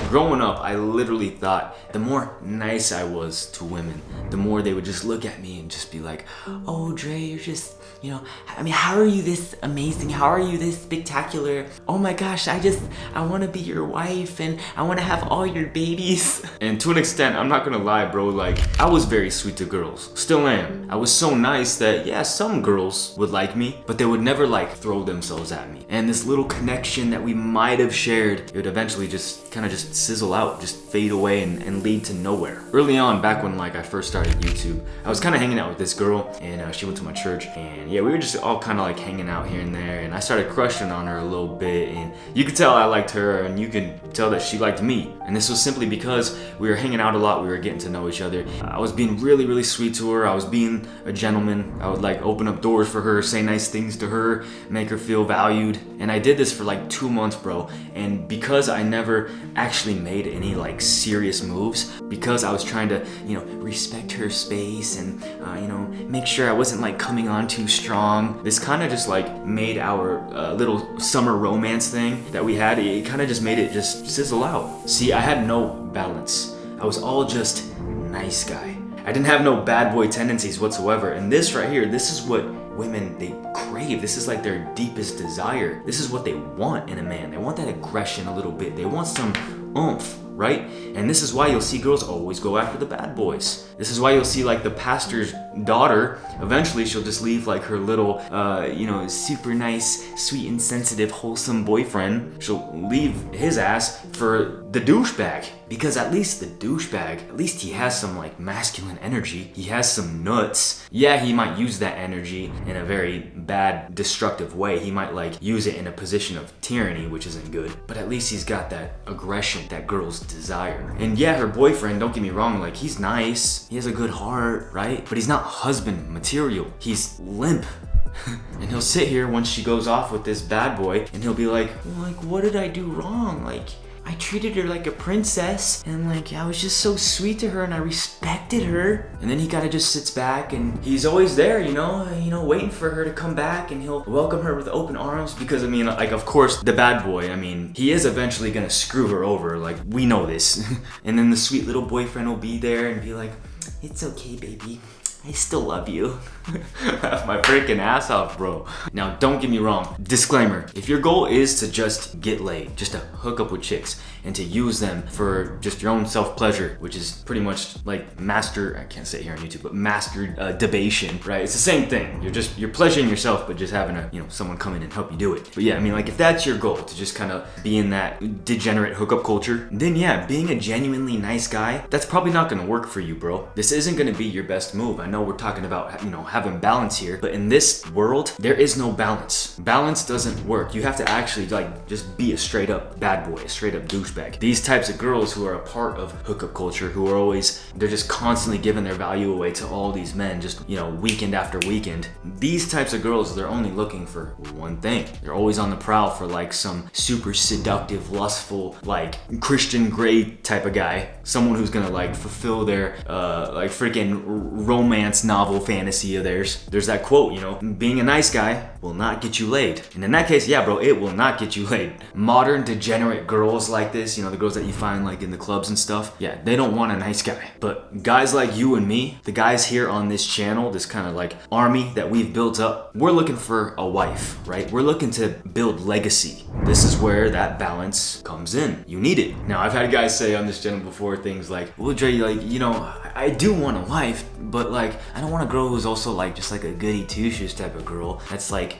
Growing up, I literally thought the more nice I was to women, the more they would just look at me and just be like, oh, Dre, you're just, you know, I mean, how are you this amazing? How are you this spectacular? Oh my gosh, I want to be your wife and I want to have all your babies. And to an extent, I'm not gonna lie, bro, like, I was very sweet to girls. Still am. I was so nice that, yeah, some girls would like me, but they would never, like, throw themselves at me. And this little connection that we might have shared, it would eventually just kind of just sizzle out, just fade away and lead to nowhere. Early on, back when, like, I first started YouTube, I was kind of hanging out with this girl, and she went to my church, and yeah, we were just all kind of like hanging out here and there, and I started crushing on her a little bit, and you could tell I liked her, and you could tell that she liked me. And this was simply because we were hanging out a lot, we were getting to know each other. I was being really, really sweet to her. I was being a gentleman. I would like open up doors for her, say nice things to her, make her feel valued. And I did this for like 2 months, bro. And because I never actually made any like serious moves, because I was trying to, you know, respect her space and, you know, make sure I wasn't like coming on too strong, this kind of just like made our little summer romance thing that we had, it kind of just made it just sizzle out. See, I had no balance. I was all just nice guy. I didn't have no bad boy tendencies whatsoever. And this right here, this is what women, they crave. This is like their deepest desire. This is what they want in a man. They want that aggression a little bit. They want some oomph, right? And this is why you'll see girls always go after the bad boys. This is why you'll see like the pastor's daughter, eventually she'll just leave like her little, you know, super nice, sweet and sensitive, wholesome boyfriend. She'll leave his ass for the douchebag. Because at least the douchebag, at least he has some like masculine energy. He has some nuts. Yeah, he might use that energy in a very bad, destructive way. He might like use it in a position of tyranny, which isn't good. But at least he's got that aggression that girls desire. And yeah, her boyfriend, don't get me wrong, like he's nice. He has a good heart, right? But he's not husband material. He's limp. And he'll sit here once she goes off with this bad boy and he'll be like, what did I do wrong? Like, I treated her like a princess and like I was just so sweet to her and I respected her. And then he kind of just sits back and he's always there, you know, waiting for her to come back, and he'll welcome her with open arms because, I mean, like, of course, the bad boy, I mean, he is eventually gonna screw her over, like, we know this. And then the sweet little boyfriend will be there and be like, it's okay, baby. I still love you. Laugh my freaking ass off, bro. Now, don't get me wrong. Disclaimer, if your goal is to just get laid, just to hook up with chicks, and to use them for just your own self-pleasure, which is pretty much like I can't say it here on YouTube, but masturbation, right? It's the same thing. You're pleasuring yourself, but just having a, you know, someone come in and help you do it. But yeah, I mean, like, if that's your goal, to just kind of be in that degenerate hookup culture, then yeah, being a genuinely nice guy, that's probably not gonna work for you, bro. This isn't gonna be your best move. I know we're talking about, you know, having balance here, but in this world, there is no balance. Balance doesn't work. You have to actually like just be a straight up bad boy, a straight up douchebag. These types of girls who are a part of hookup culture, who are always, they're just constantly giving their value away to all these men, just, you know, weekend after weekend. These types of girls, they're only looking for one thing. They're always on the prowl for like some super seductive, lustful, like Christian Grey type of guy. Someone who's gonna like fulfill their like freaking romance novel fantasy of theirs. There's that quote, you know, being a nice guy will not get you laid. And in that case, yeah, bro, it will not get you laid. Modern degenerate girls like this, you know, the girls that you find like in the clubs and stuff, yeah, they don't want a nice guy. But guys like you and me, the guys here on this channel, this kind of like army that we've built up, we're looking for a wife, right? We're looking to build legacy. This is where that balance comes in. You need it. Now, I've had guys say on this channel before things like, well, Dre, like, you know, I do want a wife, but like, I don't want a girl who's also like just like a goody two-shoes type of girl that's like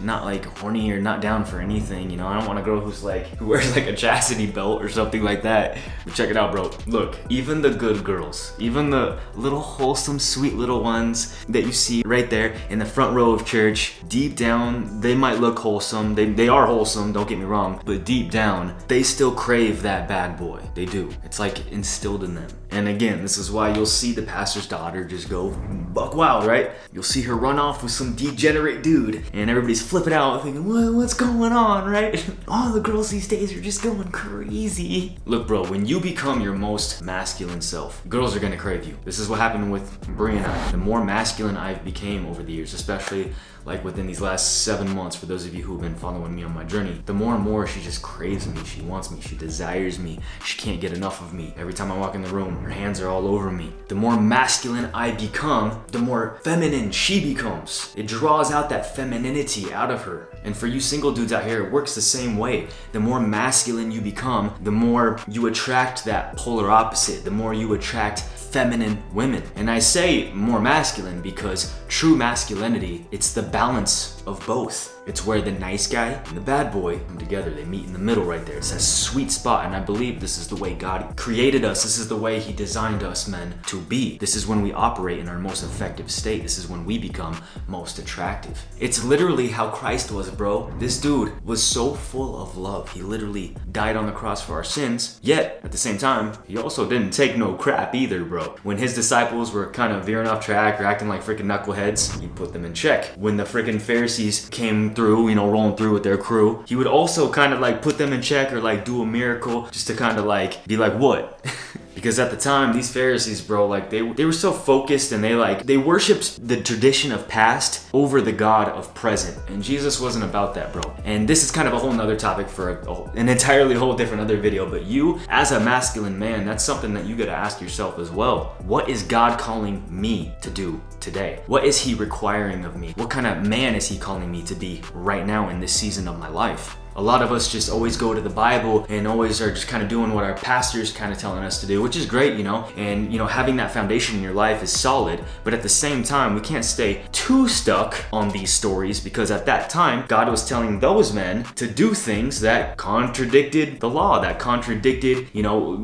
not like horny or not down for anything, you know. I don't want a girl who wears like a chastity belt or something like that. But check it out, bro. Look, even the good girls, even the little wholesome, sweet little ones that you see right there in the front row of church, deep down, they might look wholesome. They are wholesome, don't get me wrong, but deep down, they still crave that bad boy. They do. It's like instilled in them. And again, this is why you'll see the pastor's daughter just go buck wild, right? You'll see her run off with some degenerate dude, and everybody's flipping out thinking, what's going on, right? All the girls these days are just going crazy. Look, bro, when you become your most masculine self, girls are gonna crave you. This is what happened with Bre and I. The more masculine I became over the years, especially like within these last 7 months, for those of you who've been following me on my journey, the more and more she just craves me, she wants me, she desires me, she can't get enough of me. Every time I walk in the room, her hands are all over me. The more masculine I become, the more feminine she becomes. It draws out that femininity out of her. And for you single dudes out here, it works the same way. The more masculine you become, the more you attract that polar opposite, the more you attract feminine women. And I say more masculine because true masculinity, it's the balance of both. It's where the nice guy and the bad boy come together. They meet in the middle right there. It's that sweet spot, and I believe this is the way God created us. This is the way He designed us men to be. This is when we operate in our most effective state. This is when we become most attractive. It's literally how Christ was, bro. This dude was so full of love. He literally died on the cross for our sins, yet at the same time, He also didn't take no crap either, bro. When His disciples were kind of veering off track or acting like freaking knuckleheads, He put them in check. When the freaking Pharisees came through, rolling through with their crew, He would also kind of like put them in check or like do a miracle just to kind of like be like, what? Because at the time, these Pharisees, bro, like they were so focused and they worshipped the tradition of past over the God of present. And Jesus wasn't about that, bro. And this is kind of a whole nother topic for an entirely whole different other video. But you, as a masculine man, that's something that you gotta ask yourself as well. What is God calling me to do today? What is He requiring of me? What kind of man is He calling me to be right now in this season of my life? A lot of us just always go to the Bible and always are just kind of doing what our pastor's kind of telling us to do, which is great, and having that foundation in your life is solid. But at the same time, we can't stay too stuck on these stories, because at that time, God was telling those men to do things that contradicted the law, that contradicted,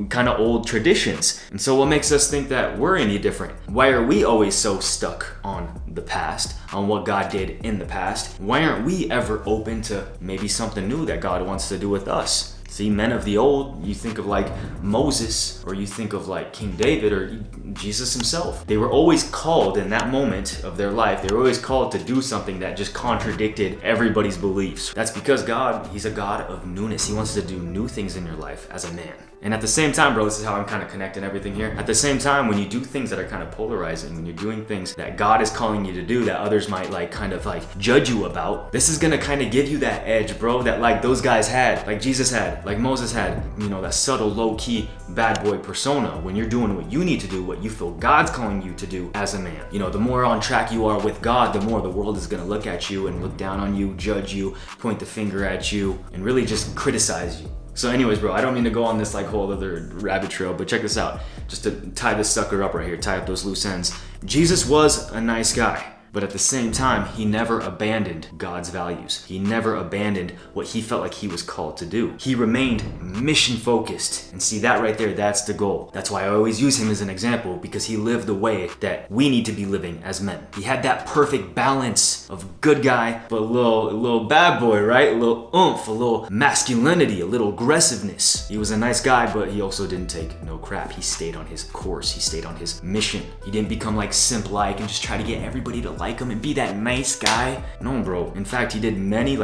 kind of old traditions. And so what makes us think that we're any different? Why are we always so stuck on the past, on what God did in the past? Why aren't we ever open to maybe something new that God wants to do with us? See, men of the old, you think of like Moses, or you think of like King David, or Jesus himself. They were always called in that moment of their life, they were always called to do something that just contradicted everybody's beliefs. That's because God, He's a God of newness. He wants to do new things in your life as a man. And at the same time, bro, this is how I'm kind of connecting everything here. At the same time, when you do things that are kind of polarizing, when you're doing things that God is calling you to do that others might kind of judge you about, this is gonna kind of give you that edge, bro, that like those guys had, like Jesus had, like Moses had, that subtle, low-key bad boy persona. When you're doing what you need to do, what you feel God's calling you to do as a man, the more on track you are with God, the more the world is gonna look at you and look down on you, judge you, point the finger at you, and really just criticize you. So anyways, bro, I don't mean to go on this whole other rabbit trail, but check this out. Just to tie this sucker up right here, tie up those loose ends. Jesus was a nice guy, but at the same time, He never abandoned God's values. He never abandoned what He felt like He was called to do. He remained mission focused. And see, that right there, that's the goal. That's why I always use Him as an example, because He lived the way that we need to be living as men. He had that perfect balance of good guy, but a little bad boy, right? A little oomph, a little masculinity, a little aggressiveness. He was a nice guy, but he also didn't take no crap. He stayed on his course. He stayed on his mission. He didn't become simp-like and just try to get everybody to like him and be that nice guy. No, bro. In fact, he did many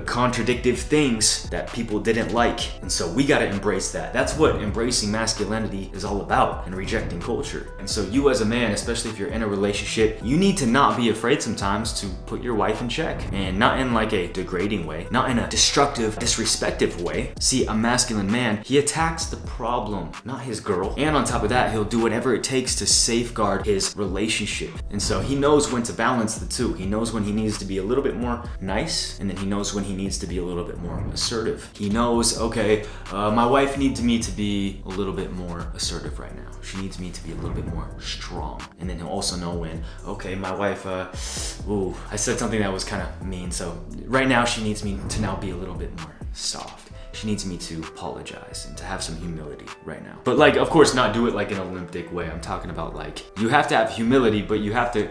contradictive things that people didn't like. And so we gotta embrace that. That's what embracing masculinity is all about, and rejecting culture. And so you as a man, especially if you're in a relationship, you need to not be afraid sometimes to put your wife in check. And not in a degrading way, not in a destructive, disrespectful way. See, a masculine man, he attacks the problem, not his girl. And on top of that, he'll do whatever it takes to safeguard his relationship. And so he knows when to balance the two. He knows when he needs to be a little bit more nice, and then he knows when he needs to be a little bit more assertive. He knows, okay, my wife needs me to be a little bit more assertive right now. She needs me to be a little bit more strong. And then he'll also know when, okay, my wife, I said something that was kind of mean, so right now she needs me to now be a little bit more soft. She needs me to apologize and to have some humility right now. But of course, not do it in an Olympic way. I'm talking about you have to have humility, but you have to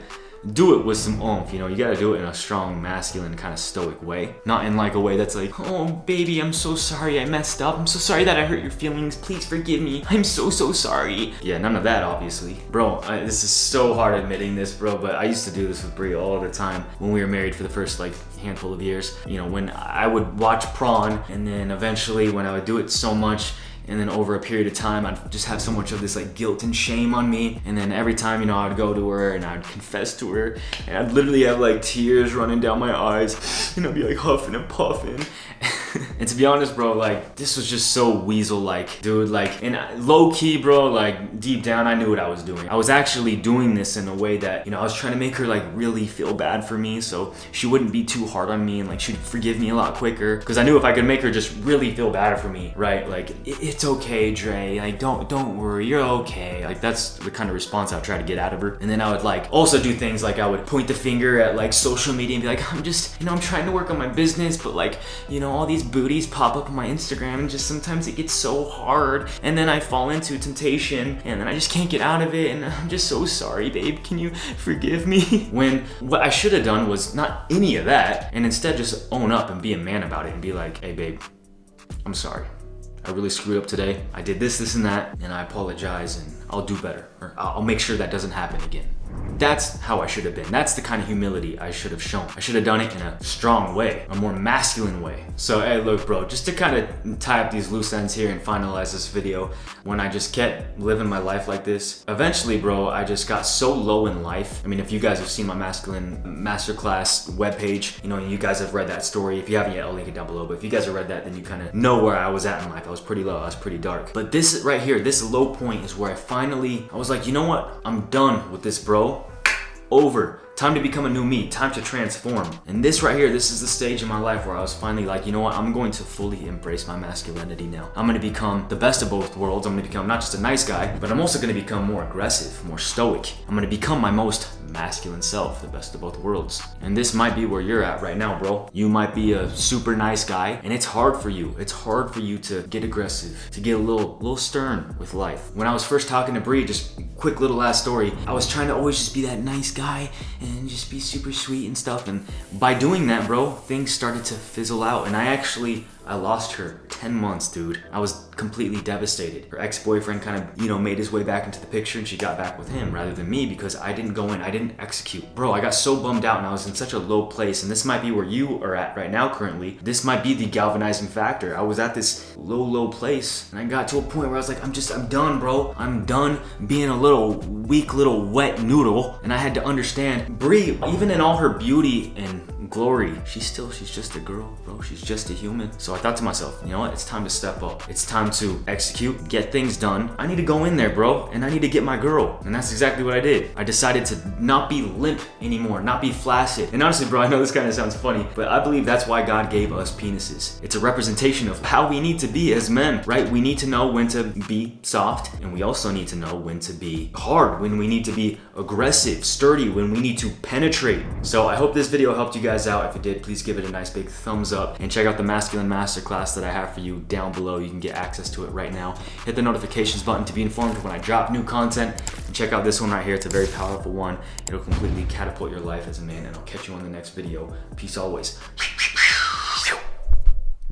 do it with some oomph, you gotta do it in a strong, masculine, kind of stoic way. Not in a way that's oh baby, I'm so sorry I messed up. I'm so sorry that I hurt your feelings. Please forgive me. I'm so sorry. Yeah, none of that, obviously. Bro, this is so hard admitting this, bro, but I used to do this with Bre all the time when we were married for the first handful of years. When I would watch Prawn, and then eventually when I would do it so much, and then over a period of time, I'd just have so much of this like guilt and shame on me. And then every time, you know, I'd go to her and I'd confess to her, and I'd literally have like tears running down my eyes, and I'd be like huffing and puffing. And to be honest, bro, like, this was just so weasel-like, dude. Like, and low-key, bro, like, deep down, I knew what I was doing. I was actually doing this in a way that, you know, I was trying to make her, like, really feel bad for me, so she wouldn't be too hard on me, and, like, she'd forgive me a lot quicker. Because I knew if I could make her just really feel bad for me, right? Like, it's okay, Dre. Like, don't worry, you're okay. Like, that's the kind of response I would try to get out of her. And then I would, like, also do things like I would point the finger at, like, social media and be like, I'm just, you know, I'm trying to work on my business, but, like, you know, all these booties pop up on my Instagram, and just sometimes it gets so hard, and then I fall into temptation, and then I just can't get out of it, and I'm just so sorry, babe, can you forgive me? When what I should have done was not any of that, and instead just own up and be a man about it and be like, hey babe, I'm sorry, I really screwed up today, I did this and that, and I apologize, and I'll do better, or I'll make sure that doesn't happen again. That's how I should have been. That's the kind of humility I should have shown. I should have done it in a strong way, a more masculine way. So hey, look, bro, just to kind of tie up these loose ends here and finalize this video, when I just kept living my life like this, eventually, bro, I just got so low in life. I mean, if you guys have seen my masculine masterclass webpage, you know, you guys have read that story. If you haven't yet, I'll link it down below. But if you guys have read that, then you kind of know where I was at in life. I was pretty low, I was pretty dark. But this right here, this low point is where I was like, you know what? I'm done with this, bro. Over. Time to become a new me, time to transform. And this right here, this is the stage in my life where I was finally like, you know what, I'm going to fully embrace my masculinity now. I'm gonna become the best of both worlds. I'm gonna become not just a nice guy, but I'm also gonna become more aggressive, more stoic. I'm gonna become my most masculine self, the best of both worlds. And this might be where you're at right now, bro. You might be a super nice guy, and it's hard for you. It's hard for you to get aggressive, to get a little stern with life. When I was first talking to Bre, just quick little last story, I was trying to always just be that nice guy and just be super sweet and stuff. And by doing that, bro, things started to fizzle out. And I lost her 10 months, dude. I was completely devastated. Her ex-boyfriend kind of, you know, made his way back into the picture, and she got back with him rather than me because I didn't go in, I didn't execute. Bro, I got so bummed out, and I was in such a low place, and this might be where you are at right now currently. This might be the galvanizing factor. I was at this low place, and I got to a point where I was like, I'm done, bro. I'm done being a little weak, little wet noodle. And I had to understand, Bre, even in all her beauty and glory, she's just a girl, bro. She's just a human. So I thought to myself, you know what? It's time to step up. It's time to execute, get things done. I need to go in there, bro, and I need to get my girl. And that's exactly what I did. I decided to not be limp anymore, not be flaccid. And honestly, bro, I know this kind of sounds funny, but I believe that's why God gave us penises. It's a representation of how we need to be as men, right? We need to know when to be soft, and we also need to know when to be hard, when we need to be aggressive, sturdy, when we need to penetrate. So I hope this video helped you guys out. If it did, please give it a nice big thumbs up, and check out the Masculine Masterclass that I have for you down below. You can get access to it right now. Hit the notifications button to be informed when I drop new content, and check out this one right here. It's a very powerful one. It'll completely catapult your life as a man, and I'll catch you on the next video. Peace always.